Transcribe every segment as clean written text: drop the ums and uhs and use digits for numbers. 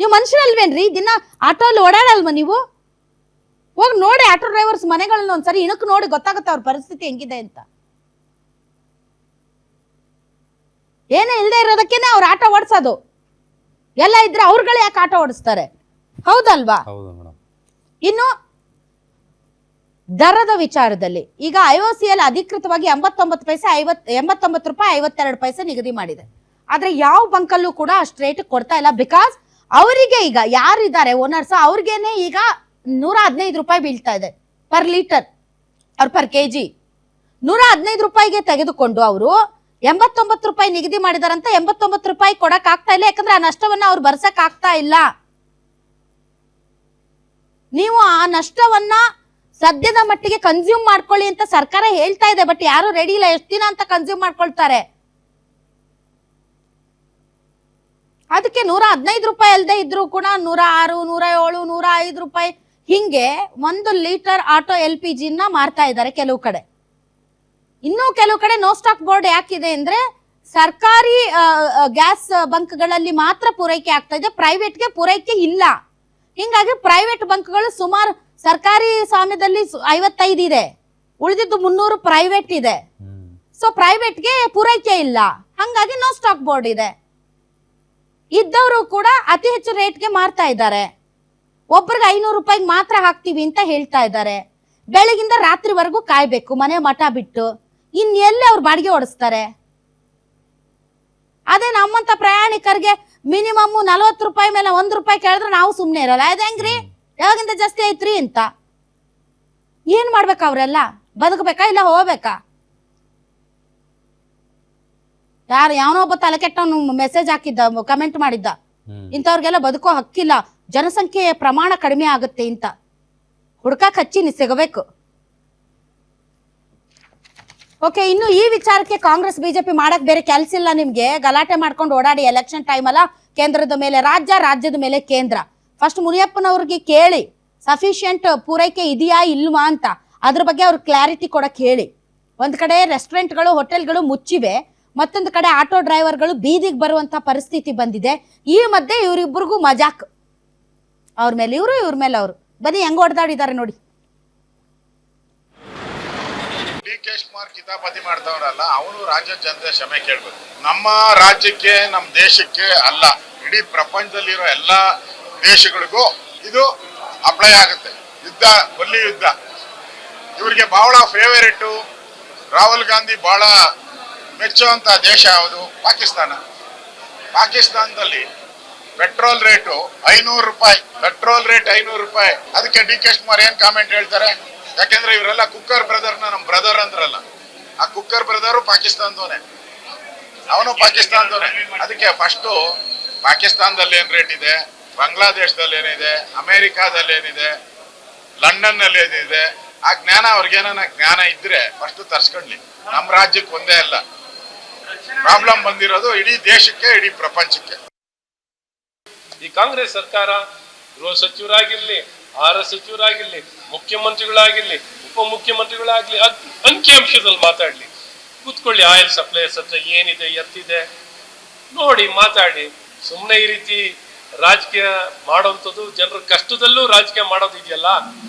ನೀವು ಮನುಷ್ಯರಲ್ವೇನ್ರಿ? ದಿನ ಆಟೋ ಅಲ್ಲಿ ಓಡಾಡಲ್ವ ನೀವು? ಹೋಗಿ ನೋಡಿ ಆಟೋ ಡ್ರೈವರ್ಸ್ ಮನೆಗಳನ್ನ ಒಂದ್ಸರಿ ಇಣಕ್ ನೋಡಿ, ಗೊತ್ತಾಗುತ್ತೆ ಅವ್ರ ಪರಿಸ್ಥಿತಿ ಹೆಂಗಿದೆ ಅಂತ. ಏನೇ ಇಲ್ಲದೆ ಇರೋದಕ್ಕೇನೆ ಅವ್ರ ಆಟೋ ಓಡಿಸೋದು. ಎಲ್ಲ ಇದ್ರೆ ಅವ್ರುಗಳು ಯಾಕೆ ಆಟೋ ಓಡಿಸ್ತಾರೆ? ಹೌದಲ್ವಾ? ಇನ್ನು ದರದ ವಿಚಾರದಲ್ಲಿ ಈಗ IOCL ಅಧಿಕೃತವಾಗಿ 89 ಪೈಸೆ 89 ರೂಪಾಯಿ 52 ಪೈಸೆ ನಿಗದಿ ಮಾಡಿದೆ. ಆದ್ರೆ ಯಾವ ಬಂಕಲ್ಲೂ ಕೂಡ ಅಷ್ಟು ರೇಟ್ ಕೊಡ್ತಾ ಇಲ್ಲ. ಬಿಕಾಸ್ ಅವರಿಗೆ ಈಗ ಯಾರಿದ್ದಾರೆ ಓನರ್ಸ್, ಅವ್ರಿಗೇನೆ ಈಗ 115 ರೂಪಾಯಿ ಬೀಳ್ತಾ ಇದೆ ಪರ್ ಲೀಟರ್ ಅವ್ರ ಪರ್ ಕೆಜಿ. 115 ರೂಪಾಯಿಗೆ ತೆಗೆದುಕೊಂಡು ಅವರು 89 ರೂಪಾಯಿ ನಿಗದಿ ಮಾಡಿದಾರಂತ 89 ರೂಪಾಯಿ ಕೊಡಕ್ ಆಗ್ತಾ ಇಲ್ಲ. ಯಾಕಂದ್ರೆ ಆ ನಷ್ಟವನ್ನ ಅವ್ರು ಬರ್ಸಕ್ ಆಗ್ತಾ ಇಲ್ಲ. ನೀವು ಆ ನಷ್ಟವನ್ನ ಸದ್ಯದ ಮಟ್ಟಿಗೆ ಕನ್ಸ್ಯೂಮ್ ಮಾಡ್ಕೊಳ್ಳಿ ಅಂತ ಸರ್ಕಾರ ಹೇಳ್ತಾ ಇದೆ. ಬಟ್ ಯಾರು ರೆಡಿ ಇಲ್ಲ. ಎಷ್ಟು ದಿನ ಅಂತ ಕನ್ಸ್ಯೂಮ್ ಮಾಡ್ಕೊಳ್ತಾರೆ? ಅದಕ್ಕೆ 115 ರೂಪಾಯಿ ಅಲ್ಲದೆ ಇದ್ರು ಕೂಡ 106, 107, 105 ರೂಪಾಯಿ ಹಿಂಗೆ 1 ಲೀಟರ್ ಆಟೋ LPG ನ ಮಾರ್ತಾ ಇದ್ದಾರೆ ಕೆಲವು ಕಡೆ. ಇನ್ನೂ ಕೆಲವು ಕಡೆ ನೋ ಸ್ಟಾಕ್ ಬೋರ್ಡ್ ಯಾಕಿದೆ ಅಂದ್ರೆ ಸರ್ಕಾರಿ ಗ್ಯಾಸ್ ಬಂಕ್ಗಳಲ್ಲಿ ಮಾತ್ರ ಪೂರೈಕೆ ಆಗ್ತಾ ಇದೆ, ಪ್ರೈವೇಟ್ಗೆ ಪೂರೈಕೆ ಇಲ್ಲ. ಹಿಂಗಾಗಿ ಪ್ರೈವೇಟ್ ಬಂಕ್ಗಳು ಸುಮಾರು ಸರ್ಕಾರಿ ಸ್ವಾಮ್ಯದಲ್ಲಿ 55 ಇದೆ, ಉಳಿದಿದ್ದು 300 ಪ್ರೈವೇಟ್ ಇದೆ. ಸೊ ಪ್ರೈವೇಟ್ಗೆ ಪೂರೈಕೆ ಇಲ್ಲ, ಹಂಗಾಗಿ ನೋ ಸ್ಟಾಕ್ ಬೋರ್ಡ್ ಇದೆ. ಇದ್ದವರು ಕೂಡ ಅತಿ ಹೆಚ್ಚು ರೇಟ್ಗೆ ಮಾರ್ತಾ ಇದ್ದಾರೆ. ಒಬ್ಬರಿಗೆ 500 ರೂಪಾಯಿಗೆ ಮಾತ್ರ ಹಾಕ್ತೀವಿ ಅಂತ ಹೇಳ್ತಾ ಇದ್ದಾರೆ. ಬೆಳಗಿಂದ ರಾತ್ರಿವರೆಗೂ ಕಾಯ್ಬೇಕು ಮನೆ ಮಠ ಬಿಟ್ಟು. ಇನ್ನೆಲ್ಲಿ ಅವ್ರು ಬಾಡಿಗೆ ಓಡಿಸ್ತಾರೆ? ಅದೇ ನಮ್ಮಂತ ಪ್ರಯಾಣಿಕರಿಗೆ ಮಿನಿಮಮ್ 40 ರೂಪಾಯಿ ಮೇಲೆ 1 ರೂಪಾಯಿ ಕೇಳಿದ್ರೆ ನಾವು ಸುಮ್ನೆ ಇರಲ್ಲ. ಅದ ಹೆಂಗ್ರಿ, ಯಾವಾಗಿಂದ ಜಾಸ್ತಿ ಐತ್ರಿ ಅಂತ. ಏನ್ ಮಾಡ್ಬೇಕ ಅವ್ರೆಲ್ಲ? ಬದುಕಬೇಕಾ ಇಲ್ಲ ಹೋಗ್ಬೇಕಾ? ಯಾವನೋ ಒಬ್ಬ ತಲೆ ಕೆಟ್ಟವನು ಮೆಸೇಜ್ ಹಾಕಿದ್ದ, ಕಮೆಂಟ್ ಮಾಡಿದ್ದ, ಇಂಥವ್ರಿಗೆಲ್ಲ ಬದುಕೋ ಹಕ್ಕಿಲ್ಲ, ಜನಸಂಖ್ಯೆಯ ಪ್ರಮಾಣ ಕಡಿಮೆ ಆಗುತ್ತೆ ಅಂತ. ಹುಡ್ಕಾಕ್ ಹಚ್ಚಿ ಸಿಗಬೇಕು. ಓಕೆ, ಇನ್ನು ಈ ವಿಚಾರಕ್ಕೆ ಕಾಂಗ್ರೆಸ್ ಬಿಜೆಪಿ ಮಾಡಕ್ ಬೇರೆ ಕೆಲ್ಸ ಇಲ್ಲ ನಿಮ್ಗೆ. ಗಲಾಟೆ ಮಾಡ್ಕೊಂಡು ಓಡಾಡಿ ಎಲೆಕ್ಷನ್ ಟೈಮ್ ಅಲ್ಲ, ಕೇಂದ್ರದ ಮೇಲೆ ರಾಜ್ಯ, ರಾಜ್ಯದ ಮೇಲೆ ಕೇಂದ್ರ. ಫಸ್ಟ್ ಮುನಿಯಪ್ಪನವ್ರಿಗೆ ಕೇಳಿ ಸಫಿಶಿಯಂಟ್ ಪೂರೈಕೆ ಇದೆಯಾ ಇಲ್ವಾ ಅಂತ, ಅದ್ರ ಬಗ್ಗೆ ಅವ್ರು ಕ್ಲಾರಿಟಿ ಕೊಡಕ್ ಹೇಳಿ. ಒಂದ್ ಕಡೆ ರೆಸ್ಟೋರೆಂಟ್ಗಳು, ಹೋಟೆಲ್ಗಳು ಮುಚ್ಚಿವೆ, ಮತ್ತೊಂದು ಕಡೆ ಆಟೋ ಡ್ರೈವರ್ಗಳು ಬೀದಿಗೆ ಬರುವಂತ ಪರಿಸ್ಥಿತಿ ಬಂದಿದೆ. ಈ ಮಧ್ಯೆ ಇವರಿಬ್ಬರಿಗೂ ಮಜಾಕ್, ಅವ್ರ ಮೇಲೆ ಇವರು, ಇವ್ರ ಮೇಲೆ ಅವರು. ಬನ್ನಿ ಹೆಂಗ್ ಹೊಡೆದಾಡಿದ್ದಾರೆ ನೋಡಿ. DK ಶಿವಕುಮಾರ್ ಕಿತಾಪತಿ ಮಾಡ್ತಾವ್ರಲ್ಲ, ಅವನು ರಾಜ್ಯದ ಜನತೆ ಕ್ಷಮೆ ಕೇಳ್ಬೇಕು. ನಮ್ಮ ರಾಜ್ಯಕ್ಕೆ, ನಮ್ಮ ದೇಶಕ್ಕೆ ಅಲ್ಲ, ಇಡೀ ಪ್ರಪಂಚದಲ್ಲಿರೋ ಎಲ್ಲಾ ದೇಶಗಳಿಗೂ ಇದು ಅಪ್ಲೈ ಆಗುತ್ತೆ. ಯುದ್ಧ, ಕೊಲ್ಲಿ ಯುದ್ಧ ಇವ್ರಿಗೆ ಬಹಳ ಫೇವರೇಟ್. ರಾಹುಲ್ ಗಾಂಧಿ ಬಹಳ ಮೆಚ್ಚುವಂತ ದೇಶ ಯಾವುದು? ಪಾಕಿಸ್ತಾನ. ಪಾಕಿಸ್ತಾನದಲ್ಲಿ ಪೆಟ್ರೋಲ್ ರೇಟು 500 ರೂಪಾಯಿ, ಪೆಟ್ರೋಲ್ ರೇಟ್ 500 ರೂಪಾಯಿ. ಅದಕ್ಕೆ DK ಶಿವಕುಮಾರ್ ಏನ್ ಕಾಮೆಂಟ್ ಹೇಳ್ತಾರೆ? ಯಾಕೆಂದ್ರೆ ಇವರೆಲ್ಲ ಕುಕ್ಕರ್ ಬ್ರದರ್ನ ನಮ್ ಬ್ರದರ್ ಅಂದ್ರಲ್ಲ, ಆ ಕುಕ್ಕರ್ ಬ್ರದರು ಪಾಕಿಸ್ತಾನದವನೇ, ಅವನು ಪಾಕಿಸ್ತಾನದವನೇ. ಅದಕ್ಕೆ ಫಸ್ಟ್ ಪಾಕಿಸ್ತಾನದಲ್ಲಿ ಏನ್ ರೇಟ್ ಇದೆ, ಬಾಂಗ್ಲಾದೇಶದಲ್ಲಿ ಏನಿದೆ, ಅಮೆರಿಕಾದಲ್ಲಿ ಏನಿದೆ, ಲಂಡನ್ ನಲ್ಲಿ ಏನಿದೆ, ಆ ಜ್ಞಾನ ಅವ್ರಿಗೇನ ಜ್ಞಾನ ಇದ್ರೆ ಫಸ್ಟ್ ತರ್ಸ್ಕೊಂಡ್ಲಿ. ನಮ್ಮ ರಾಜ್ಯಕ್ಕೆ ಒಂದೇ ಅಲ್ಲ ಪ್ರಾಬ್ಲಮ್ ಬಂದಿರೋದು, ಇಡೀ ದೇಶಕ್ಕೆ, ಇಡೀ ಪ್ರಪಂಚಕ್ಕೆ. ಈ ಕಾಂಗ್ರೆಸ್ ಸರ್ಕಾರ ಗೃಹ ಸಚಿವರಾಗಿರ್ಲಿ, ಆಹಾರ ಸಚಿವರಾಗಿರ್ಲಿ, ಮುಖ್ಯಮಂತ್ರಿಗಳಾಗಿರ್ಲಿ, ಉಪಮುಖ್ಯಮಂತ್ರಿಗಳಾಗ್ಲಿ, ಅಂಕಿಅಂಶದಲ್ಲಿ ಮಾತಾಡ್ಲಿ. ಕೂತ್ಕೊಳ್ಳಿ, ಆಯಿಲ್ ಸಪ್ಲೈಯರ್ಸ್ ಹತ್ರ ಏನಿದೆ, ಎತ್ತಿದೆ ನೋಡಿ ಮಾತಾಡಿ. ಸುಮ್ಮನೆ ಈ ರೀತಿ ರಾಜಕೀಯ ಮಾಡೋಂಥದ್ದು, ಜನರ ಕಷ್ಟದಲ್ಲೂ ರಾಜಕೀಯ ಮಾಡೋದು ಇದೆಯಲ್ಲ,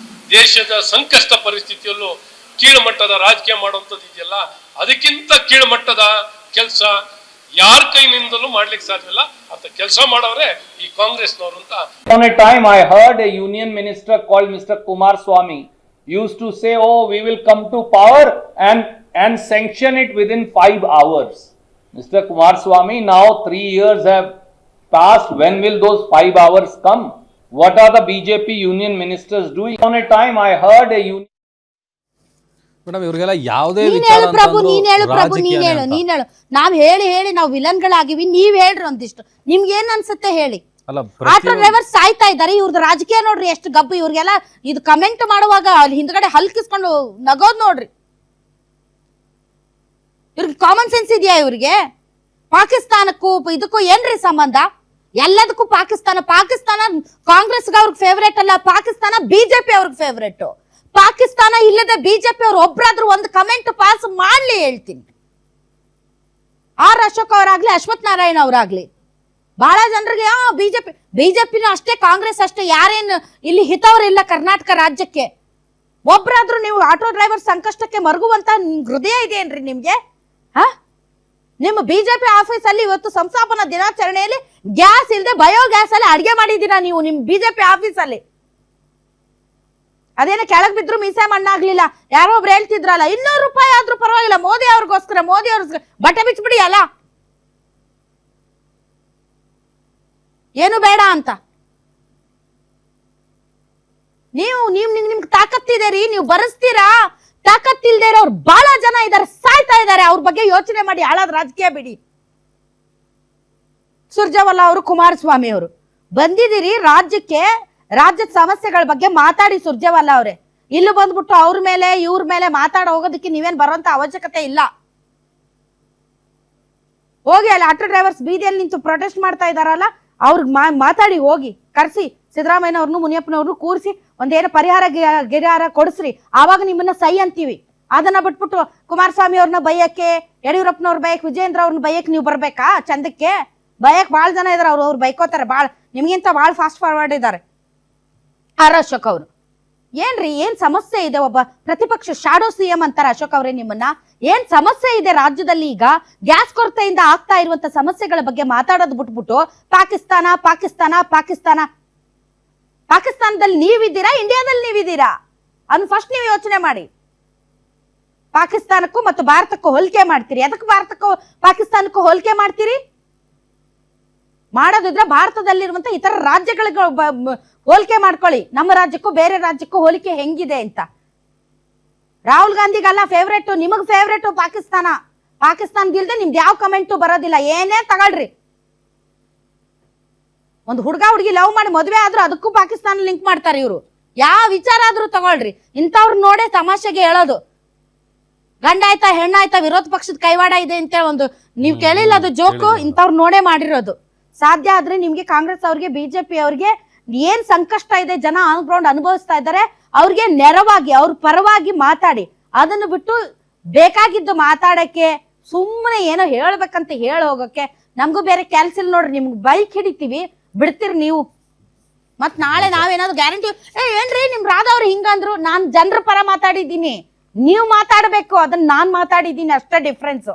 ದೇಶದ ಸಂಕಷ್ಟ ಪರಿಸ್ಥಿತಿಯಲ್ಲೂ ಕೀಳುಮಟ್ಟದ ರಾಜಕೀಯ ಮಾಡುವಂಥದ್ದು ಇದೆಯಲ್ಲ, ಅದಕ್ಕಿಂತ ಕೀಳುಮಟ್ಟದ ಕೆಲಸ ಯಾರ ಕೈನಿಂದಲೂ ಮಾಡ್ಲಿಕ್ಕೆ ಸಾಧ್ಯವಿಲ್ಲ. ಅಂತ ಕೆಲಸ ಮಾಡೋರೆ ಈ ಕಾಂಗ್ರೆಸ್ನವರು ಅಂತ. On a time I heard a union minister called Mr. Kumar Swamy used to say, oh, we will come to power and sanction it within 5 hours. Mr. Kumar Swamy, now 3 years have passed. When will those 5 hours come? What are the BJP union ministers doing? On a time I heard a union. Madam, ಇವ್ರಿಗೆಲ್ಲ ಯಾವುದೇ ನೀನ್ ಹೇಳು ಪ್ರಭು, ನೀನ್ ಹೇಳು. ನಾವ್ ಹೇಳಿ ನಾವು ವಿಲನ್ಗಳಾಗಿವಿ. ನೀವ್ ಹೇಳ್ರಿ ಒಂದಿಷ್ಟು, ನಿಮ್ಗೆ ಏನ್ ಅನ್ಸುತ್ತೆ ಹೇಳಿ. ಆಟೋ ಡ್ರೈವರ್ ಸಾಯ್ತಾ ಇದ್ದಾರೆ, ಇವ್ರದ್ದು ರಾಜಕೀಯ ನೋಡ್ರಿ ಎಷ್ಟು ಗಬ್ಬು. ಇವ್ರಿಗೆಲ್ಲ ಇದು ಕಮೆಂಟ್ ಮಾಡುವಾಗ ಅಲ್ಲಿ ಹಿಂದ್ಗಡೆ ಹಲ್ಕಿಸ್ಕೊಂಡು ನಗೋದ್ ನೋಡ್ರಿ. ಇವ್ರಿಗೆ ಕಾಮನ್ ಸೆನ್ಸ್ ಇದೆಯಾ ಇವ್ರಿಗೆ? ಪಾಕಿಸ್ತಾನಕ್ಕೂ ಇದಕ್ಕೂ ಏನ್ರಿ ಸಂಬಂಧ? ಎಲ್ಲದಕ್ಕೂ ಪಾಕಿಸ್ತಾನ ಕಾಂಗ್ರೆಸ್ಗೆ ಅವ್ರಿಗೆ ಫೇವ್ರೇಟ್ ಅಲ್ಲ, ಪಾಕಿಸ್ತಾನ ಬಿಜೆಪಿ ಅವ್ರಿಗೆ ಫೇವ್ರೇಟ್. ಪಾಕಿಸ್ತಾನ ಇಲ್ಲದೆ ಬಿಜೆಪಿ ಅವ್ರು ಒಬ್ರಾದ್ರೂ ಒಂದು ಕಮೆಂಟ್ ಪಾಸ್ ಮಾಡ್ಲಿ ಹೇಳ್ತೀನಿ. ಆರ್ ಅಶೋಕ್ ಅವರಾಗ್ಲಿ, ಅಶ್ವಥ್ ನಾರಾಯಣ ಅವರಾಗ್ಲಿ, ಬಹಳ ಜನರಿಗೆ ಬಿಜೆಪಿನೂ ಅಷ್ಟೇ, ಕಾಂಗ್ರೆಸ್ ಅಷ್ಟೇ, ಯಾರೇನು ಇಲ್ಲಿ ಹಿತವರಿಲ್ಲ ಕರ್ನಾಟಕ ರಾಜ್ಯಕ್ಕೆ. ಒಬ್ರಾದ್ರೂ ನೀವು ಆಟೋ ಡ್ರೈವರ್ ಸಂಕಷ್ಟಕ್ಕೆ ಮರುಗುವಂತ ಹೃದಯ ಇದೆಯೇನ್ರಿ ನಿಮ್ಗೆ? ನಿಮ್ಮ ಬಿಜೆಪಿ ಆಫೀಸ್ ಅಲ್ಲಿ ಇವತ್ತು ಸಂಸ್ಥಾಪನಾ ದಿನಾಚರಣೆಯಲ್ಲಿ ಗ್ಯಾಸ್ ಇಲ್ಲದೆ ಬಯೋಗ್ಯಾಸ್ ಅಲ್ಲಿ ಅಡಿಗೆ ಮಾಡಿದ್ದೀರಾ ನೀವು ನಿಮ್ಮ ಬಿಜೆಪಿ ಆಫೀಸ್ ಅಲ್ಲಿ. ಅದೇನೋ ಕೆಳಗ್ ಬಿದ್ರು ಮೀಸೆ ಮಣ್ಣಾಗ್ಲಿಲ್ಲ. ಯಾರೋ ಒಬ್ರು ಹೇಳ್ತಿದ್ರಲ್ಲ, 200 ರೂಪಾಯಿ ಆದ್ರೂ ಪರವಾಗಿಲ್ಲ, ಮೋದಿ ಅವ್ರಿಗೋಸ್ಕರ ಬಟ್ಟೆ ಬಿಚ್ಬಿಡಿ ಅಲ್ಲ, ಏನು ಬೇಡ ಅಂತ. ನಿಮ್ಗೆ ತಾಕತ್ತಿದೆ ರೀ, ನೀವು ಬರೆಸ್ತೀರಾ. ತಾಕತ್ತಿಲ್ದೇ ಇರೋರು ಬಹಳ ಜನ ಇದಾರೆ, ಸಾಯ್ತಾ ಇದಾರೆ. ಅವ್ರ ಬಗ್ಗೆ ಯೋಚನೆ ಮಾಡಿ, ಹಾಳಾದ ರಾಜಕೀಯ ಬಿಡಿ. ಸುರ್ಜೇವಾಲಾ ಅವರು, ಕುಮಾರಸ್ವಾಮಿ ಅವರು ಬಂದಿದ್ದೀರಿ ರಾಜ್ಯಕ್ಕೆ, ರಾಜ್ಯದ ಸಮಸ್ಯೆಗಳ ಬಗ್ಗೆ ಮಾತಾಡಿ. ಸುರ್ಜೇವಾಲಾ ಅವರೇ ಇಲ್ಲೂ ಬಂದ್ಬಿಟ್ಟು ಅವ್ರ ಮೇಲೆ ಇವ್ರ ಮೇಲೆ ಮಾತಾಡ ಹೋಗೋದಕ್ಕೆ ನೀವೇನ್ ಬರೋಂತ ಅವಶ್ಯಕತೆ ಇಲ್ಲ. ಹೋಗಿ ಅಲ್ಲಿ ಆಟೋ ಡ್ರೈವರ್ಸ್ ಬೀದಿಯಲ್ಲಿ ನಿಂತು ಪ್ರೊಟೆಸ್ಟ್ ಮಾಡ್ತಾ ಇದಾರಲ್ಲ, ಅವ್ರಿಗೆ ಮಾತಾಡಿ, ಹೋಗಿ ಕರ್ಸಿ ಸಿದ್ದರಾಮಯ್ಯನವ್ರನ್ನು ಮುನಿಯಪ್ಪನವ್ರನ್ನು ಕೂರಿಸಿ ಒಂದೇನೋ ಗಿರಿಹಾರ ಕೊಡಿಸ್ರಿ. ಆವಾಗ ನಿಮ್ಮನ್ನ ಸೈ ಅಂತೀವಿ. ಅದನ್ನ ಬಿಟ್ಬಿಟ್ಟು ಕುಮಾರಸ್ವಾಮಿ ಅವ್ರನ್ನ ಬೈಯಕ್ಕೆ, ಯಡಿಯೂರಪ್ಪನವ್ರ ಬೈಕ್, ವಿಜೇಂದ್ರ ಅವ್ರನ್ನ ಬೈಯಕ್ ನೀವು ಬರ್ಬೇಕಾ? ಚಂದಕ್ಕೆ ಬೈಯಕ್ ಬಾಳ ಜನ ಇದಾರೆ, ಅವ್ರು ಬೈಕೋತಾರೆ. ನಿಮ್ಗಿಂತ ಬಾಳ ಫಾಸ್ಟ್ ಫಾರ್ವರ್ಡ್ ಇದ್ದಾರೆ. ಆರ್ ಅಶೋಕ್ ಅವರು ಏನ್ರಿ, ಏನ್ ಸಮಸ್ಯೆ ಇದೆ? ಒಬ್ಬ ಪ್ರತಿಪಕ್ಷ ಶಾಡೋ ಸಿಎಂ ಅಂತಾರೆ ಅಶೋಕ್ ಅವರೇ ನಿಮ್ಮನ್ನ. ಏನ್ ಸಮಸ್ಯೆ ಇದೆ ರಾಜ್ಯದಲ್ಲಿ? ಈಗ ಗ್ಯಾಸ್ ಕೊರತೆಯಿಂದ ಆಗ್ತಾ ಇರುವಂತ ಸಮಸ್ಯೆಗಳ ಬಗ್ಗೆ ಮಾತಾಡೋದು ಬಿಟ್ಬಿಟ್ಟು ಪಾಕಿಸ್ತಾನದಲ್ಲಿ ನೀವಿದ್ದೀರಾ, ಇಂಡಿಯಾದಲ್ಲಿ ನೀವಿದ್ದೀರಾ? ಅದನ್ನ ಫಸ್ಟ್ ನೀವು ಯೋಚನೆ ಮಾಡಿ. ಪಾಕಿಸ್ತಾನಕ್ಕೂ ಮತ್ತು ಭಾರತಕ್ಕೂ ಹೋಲಿಕೆ ಮಾಡ್ತೀರಿ. ಅದಕ್ಕೆ ಭಾರತಕ್ಕೂ ಪಾಕಿಸ್ತಾನಕ್ಕೂ ಹೋಲಿಕೆ ಮಾಡ್ತೀರಿ? ಮಾಡೋದಿದ್ರೆ ಭಾರತದಲ್ಲಿರುವಂತ ಇತರ ರಾಜ್ಯಗಳಿಗೆ ಹೋಲಿಕೆ ಮಾಡ್ಕೊಳ್ಳಿ. ನಮ್ಮ ರಾಜ್ಯಕ್ಕೂ ಬೇರೆ ರಾಜ್ಯಕ್ಕೂ ಹೋಲಿಕೆ ಹೆಂಗಿದೆ ಅಂತ. ರಾಹುಲ್ ಗಾಂಧಿಗಲ್ಲ ಫೇವ್ರೇಟ್, ನಿಮಗ್ ಫೇವ್ರೇಟ್ ಪಾಕಿಸ್ತಾನದಿಲ್ದೆ ನಿಮ್ದು ಯಾವ ಕಮೆಂಟು ಬರೋದಿಲ್ಲ. ಏನೇ ತಗೊಳ್ರಿ, ಒಂದು ಹುಡುಗಿ ಲವ್ ಮಾಡಿ ಮದುವೆ ಆದ್ರೂ ಅದಕ್ಕೂ ಪಾಕಿಸ್ತಾನ ಲಿಂಕ್ ಮಾಡ್ತಾರೆ ಇವರು. ಯಾವ ವಿಚಾರ ಆದ್ರೂ ತಗೊಳ್ರಿ, ಇಂಥವ್ರು ನೋಡೇ ತಮಾಷೆಗೆ ಹೇಳೋದು. ಗಂಡ ಆಯ್ತಾ ಹೆಣ್ಣಾಯ್ತಾ ವಿರೋಧ ಪಕ್ಷದ ಕೈವಾಡ ಇದೆ ಅಂತ ಒಂದು ನೀವು ಕೇಳಿಲ್ಲ, ಅದು ಜೋಕು. ಇಂಥವ್ರು ನೋಡೇ ಮಾಡಿರೋದು. ಸಾಧ್ಯ ಆದ್ರೆ ನಿಮ್ಗೆ ಕಾಂಗ್ರೆಸ್ ಅವ್ರಿಗೆ, ಬಿಜೆಪಿ ಅವ್ರಿಗೆ ಏನ್ ಸಂಕಷ್ಟ ಇದೆ, ಜನ ಆನ್ ಗ್ರೌಂಡ್ ಅನುಭವಿಸ್ತಾ ಇದ್ದಾರೆ, ಅವ್ರಿಗೆ ನೆರವಾಗಿ, ಅವ್ರ ಪರವಾಗಿ ಮಾತಾಡಿ. ಅದನ್ನು ಬಿಟ್ಟು ಬೇಕಾಗಿದ್ದು ಮಾತಾಡಕ್ಕೆ, ಸುಮ್ಮನೆ ಏನೋ ಹೇಳ್ಬೇಕಂತ ಹೋಗಕ್ಕೆ ನಮಗೂ ಬೇರೆ ಕೆಲ್ಸ ಇಲ್ಲ ನೋಡ್ರಿ. ನಿಮ್ಗೆ ಬೈಕ್ ಹಿಡಿತೀವಿ, ಬಿಡ್ತೀರಿ ನೀವು. ಮತ್ ನಾಳೆ ನಾವೇನಾದ್ರು ಗ್ಯಾರಂಟಿ ಏನ್ರಿ ನಿಮ್ ರಾಧವ್ರು ಹಿಂಗಂದ್ರು, ನಾನ್ ಜನರ ಪರ ಮಾತಾಡಿದ್ದೀನಿ, ನೀವು ಮಾತಾಡ್ಬೇಕು, ಅದನ್ನ ನಾನ್ ಮಾತಾಡಿದ್ದೀನಿ, ಅಷ್ಟೇ ಡಿಫ್ರೆನ್ಸ್.